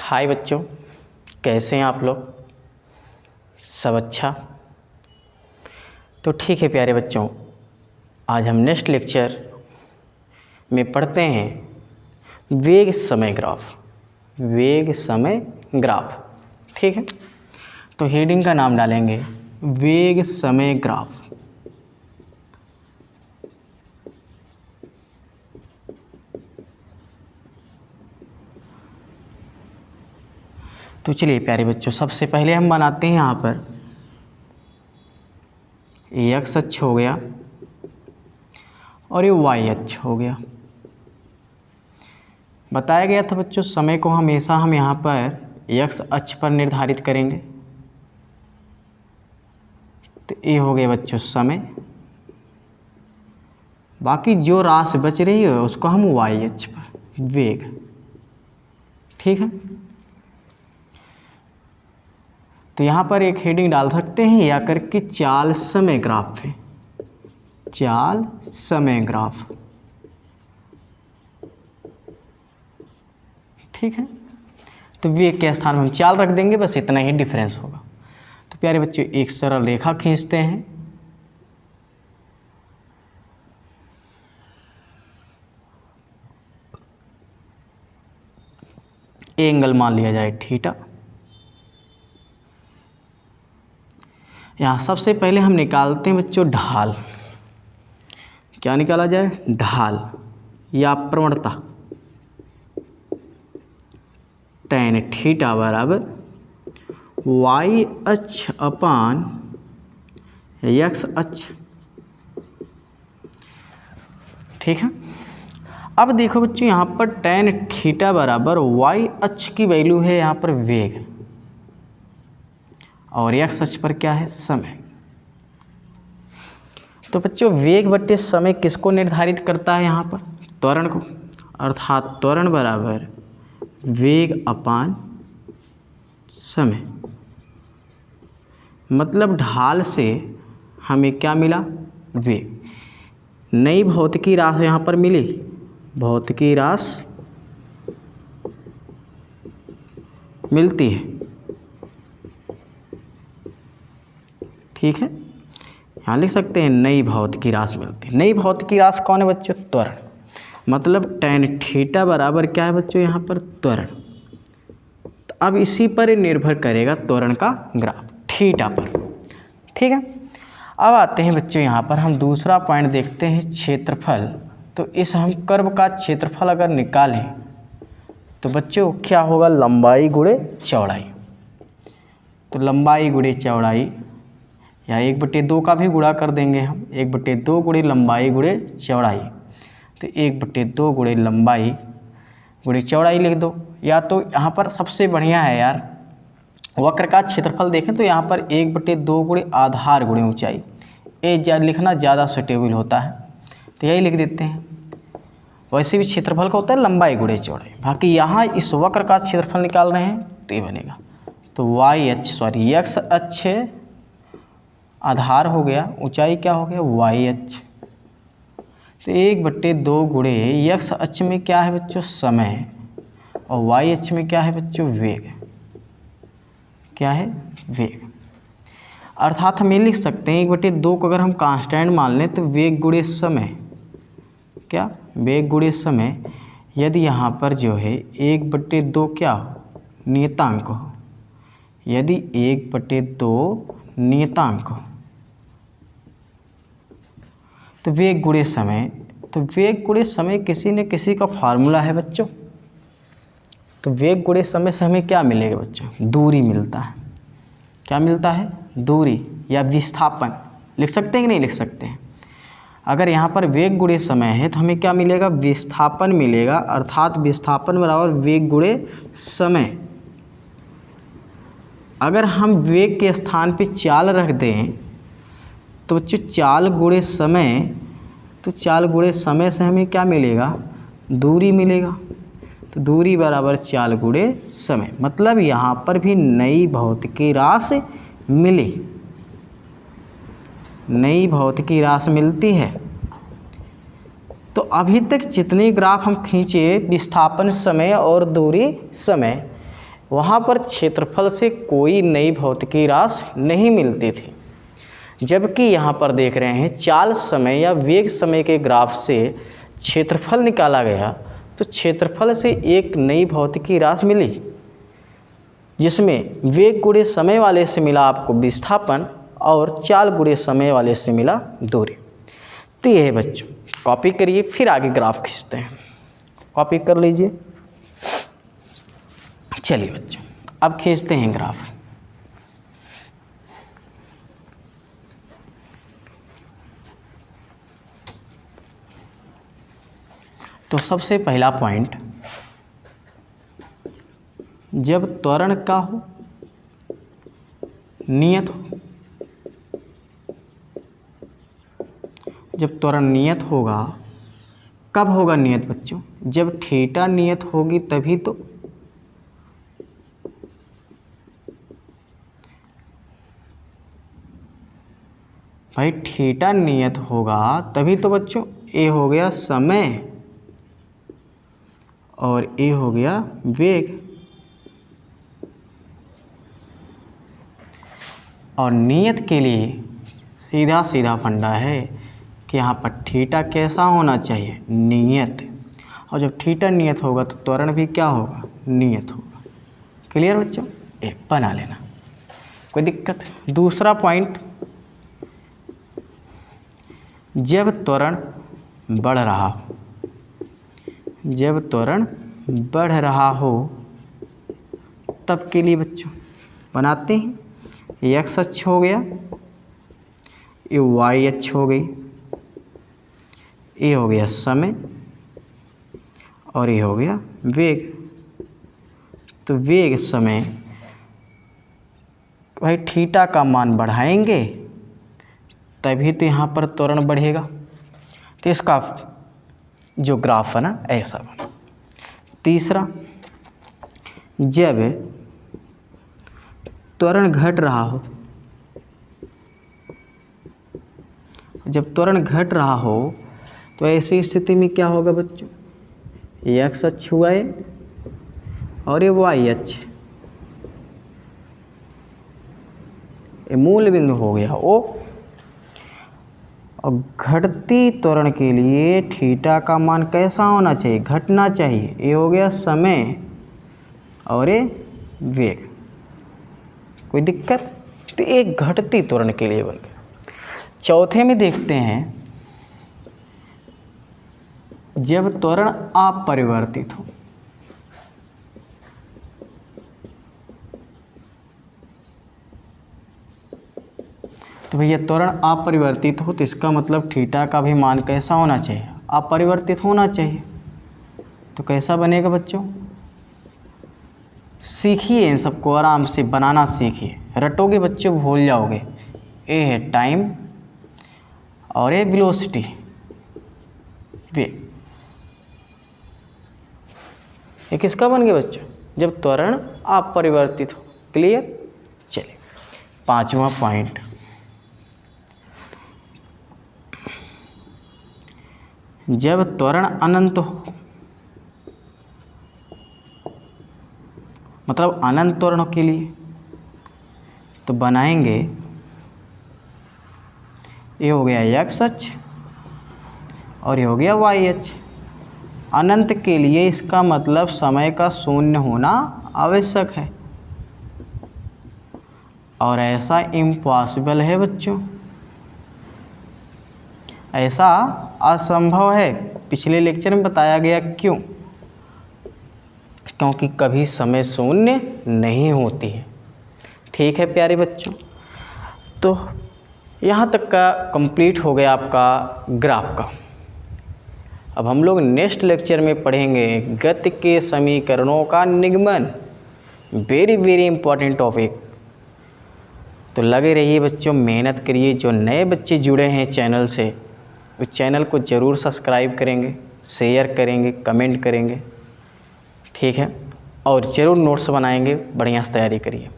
हाय बच्चों, कैसे हैं आप लोग? सब अच्छा? तो ठीक है प्यारे बच्चों, आज हम नेक्स्ट लेक्चर में पढ़ते हैं वेग समय ग्राफ। वेग समय ग्राफ, ठीक है। तो हेडिंग का नाम डालेंगे वेग समय ग्राफ। तो चलिए प्यारे बच्चों, सबसे पहले हम बनाते हैं यहाँ पर एक्स अक्ष हो गया और ये वाई अक्ष हो गया। बताया गया था बच्चों, समय को हमेशा हम यहाँ पर एक्स अक्ष पर निर्धारित करेंगे। तो ये हो गया बच्चों समय, बाकी जो राशि बच रही है उसको हम वाई अक्ष पर, वेग, ठीक है। तो यहाँ पर एक हेडिंग डाल सकते हैं या करके चाल समय ग्राफ है, चाल समय ग्राफ, ठीक है। तो वेग के स्थान में हम चाल रख देंगे, बस इतना ही डिफरेंस होगा। तो प्यारे बच्चों, एक सरल रेखा खींचते हैं। एंगल मान लिया जाए थीटा। यहाँ सबसे पहले हम निकालते हैं बच्चों ढाल। क्या निकाला जाए? ढाल या प्रवणता। tan थीटा बराबर वाई अक्ष अपान एक्स अक्ष, ठीक है। अब देखो बच्चों, यहाँ पर tan थीटा बराबर वाई अक्ष की वैल्यू है यहाँ पर वेग, और एक्स अक्ष पर क्या है? समय। तो बच्चों, वेग बट्टे समय किसको निर्धारित करता है? यहाँ पर त्वरण को, अर्थात त्वरण बराबर वेग अपान समय। मतलब ढाल से हमें क्या मिला? वेग। नई भौतिकी राशि यहाँ पर मिली, भौतिकी राशि मिलती है, ठीक है। यहाँ लिख सकते हैं नई भौतिकी राशि मिलती है। नई भौतिकी राशि कौन है बच्चों? त्वरण। मतलब tan थीटा बराबर क्या है बच्चों? यहाँ पर त्वरण। तो अब इसी पर निर्भर करेगा त्वरण का ग्राफ, थीटा पर, ठीक है। अब आते हैं बच्चों, यहाँ पर हम दूसरा पॉइंट देखते हैं, क्षेत्रफल। तो इस हम कर्व का क्षेत्रफल अगर निकालें तो बच्चों क्या होगा? लंबाई गुणे चौड़ाई। तो लंबाई गुणे चौड़ाई, या 1/2 का भी गुणा कर देंगे हम, 1/2 गुणे लंबाई गुणे चौड़ाई। तो 1/2 गुणे लंबाई गुणे चौड़ाई लिख दो। या तो यहाँ पर सबसे बढ़िया है यार, वक्र का क्षेत्रफल देखें तो यहाँ पर 1/2 गुणे आधार गुणे ऊंचाई, ये लिखना ज़्यादा सुटेबल होता है, तो यही लिख देते हैं। वैसे भी क्षेत्रफल का होता है लंबाई गुणे चौड़ाई। बाकी यहाँ इस वक्र का क्षेत्रफल निकाल रहे हैं तो ये बनेगा, तो एक्स अक्ष आधार हो गया, ऊंचाई क्या हो गया? वाई अक्ष। तो 1/2 गुणे एक्स अक्ष में क्या है बच्चों? समय, और वाई अक्ष में क्या है बच्चों? वेग। क्या है? वेग। अर्थात हम ये लिख सकते हैं 1/2 को अगर हम कांस्टेंट मान लें तो वेग गुणे समय, क्या? वेग गुणे समय। यदि यहाँ पर जो है 1/2 क्या हो? नियतांक हो। यदि 1/2 नियतांक हो तो वेग गुणे समय। तो वेग गुणे समय किसी न किसी का फार्मूला है बच्चों। तो वेग गुणे समय से हमें क्या मिलेगा बच्चों? दूरी मिलता है। क्या मिलता है? दूरी या विस्थापन। लिख सकते हैं कि नहीं लिख सकते हैं? अगर यहाँ पर वेग गुणे समय है तो हमें क्या मिलेगा? विस्थापन मिलेगा, अर्थात विस्थापन बराबर वेग गुणे समय। अगर हम वेग के स्थान पे चाल रख दें तो बच्चों चाल गुणे समय, तो चाल गुणे समय से हमें क्या मिलेगा? दूरी मिलेगा। तो दूरी बराबर चाल गुणे समय। मतलब यहाँ पर भी नई भौतिकी राशि मिली, नई भौतिकी राशि मिलती है। तो अभी तक जितने ग्राफ हम खींचे विस्थापन समय और दूरी समय, वहाँ पर क्षेत्रफल से कोई नई भौतिकी राशि नहीं मिलती थी। जबकि यहाँ पर देख रहे हैं चाल समय या वेग समय के ग्राफ से क्षेत्रफल निकाला गया, तो क्षेत्रफल से एक नई भौतिकी राशि मिली, जिसमें वेग गुणे समय वाले से मिला आपको विस्थापन और चाल गुणे समय वाले से मिला दूरी। तो ये है बच्चों, कॉपी करिए, फिर आगे ग्राफ खींचते हैं। कॉपी कर लीजिए। चलिए बच्चों, अब खींचते हैं ग्राफ। तो सबसे पहला पॉइंट, जब त्वरण का हो नियत हो, जब त्वरण नियत होगा, कब होगा नियत बच्चों? जब थीटा नियत होगी तभी तो। भाई थीटा नियत होगा तभी तो बच्चों। ए हो गया समय और ए हो गया वेग। और नियत के लिए सीधा सीधा फंडा है कि यहाँ पर थीटा कैसा होना चाहिए? नियत। और जब थीटा नियत होगा तो त्वरण भी क्या होगा? नियत होगा। क्लियर बच्चों? ए बना लेना, कोई दिक्कत? दूसरा पॉइंट, जब त्वरण बढ़ रहा हो, जब त्वरण बढ़ रहा हो तब के लिए बच्चों बनाते हैं। एक्स अक्ष हो गया, ये वाई अक्ष हो गई, ये हो गया समय और ये हो गया वेग। तो वेग समय, भाई थीटा का मान बढ़ाएंगे तभी तो यहाँ पर त्वरण बढ़ेगा। तो इसका जो ग्राफ है ना ऐसा बना। तीसरा, जब त्वरण घट रहा हो, जब त्वरण घट रहा हो तो ऐसी स्थिति में क्या होगा बच्चों? ये एक्स अक्ष हुआ है और ये वाई अक्ष, ये मूल बिंदु हो गया ओ। और घटती त्वरण के लिए थीटा का मान कैसा होना चाहिए? घटना चाहिए। ये हो गया समय और ये वेग। कोई दिक्कत? तो एक घटती त्वरण के लिए बन गया। चौथे में देखते हैं, जब त्वरण अपरिवर्तित हो, तो भैया त्वरण अपरिवर्तित हो तो इसका मतलब थीटा का भी मान कैसा होना चाहिए? अपरिवर्तित होना चाहिए। तो कैसा बनेगा बच्चों? सीखिए, इन सबको आराम से बनाना सीखिए। रटोगे बच्चों भूल जाओगे। ए है टाइम और ए वेलोसिटी, वेग। ये किसका बन गया बच्चों? जब त्वरण अपरिवर्तित हो। क्लियर? चलिए पांचवा पॉइंट, जब त्वरण अनंत हो, मतलब अनंत त्वरण के लिए तो बनाएंगे, ये हो गया एक्स अक्ष और ये हो गया वाई अक्ष। अनंत के लिए इसका मतलब समय का शून्य होना आवश्यक है, और ऐसा इम्पॉसिबल है बच्चों, ऐसा असंभव है। पिछले लेक्चर में बताया गया क्यों? क्योंकि कभी समय शून्य नहीं होती है। ठीक है प्यारे बच्चों, तो यहाँ तक का कंप्लीट हो गया आपका ग्राफ का। अब हम लोग नेक्स्ट लेक्चर में पढ़ेंगे गति के समीकरणों का निगमन। Very very important topic. तो लगे रहिए बच्चों, मेहनत करिए। जो नए बच्चे जुड़े हैं चैनल से, उस चैनल को ज़रूर सब्सक्राइब करेंगे, शेयर करेंगे, कमेंट करेंगे। ठीक है, और ज़रूर नोट्स बनाएंगे, बढ़िया से तैयारी करिए।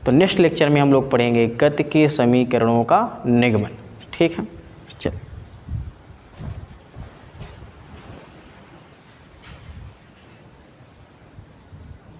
तो नेक्स्ट लेक्चर में हम लोग पढ़ेंगे गति के समीकरणों का निगमन। ठीक है।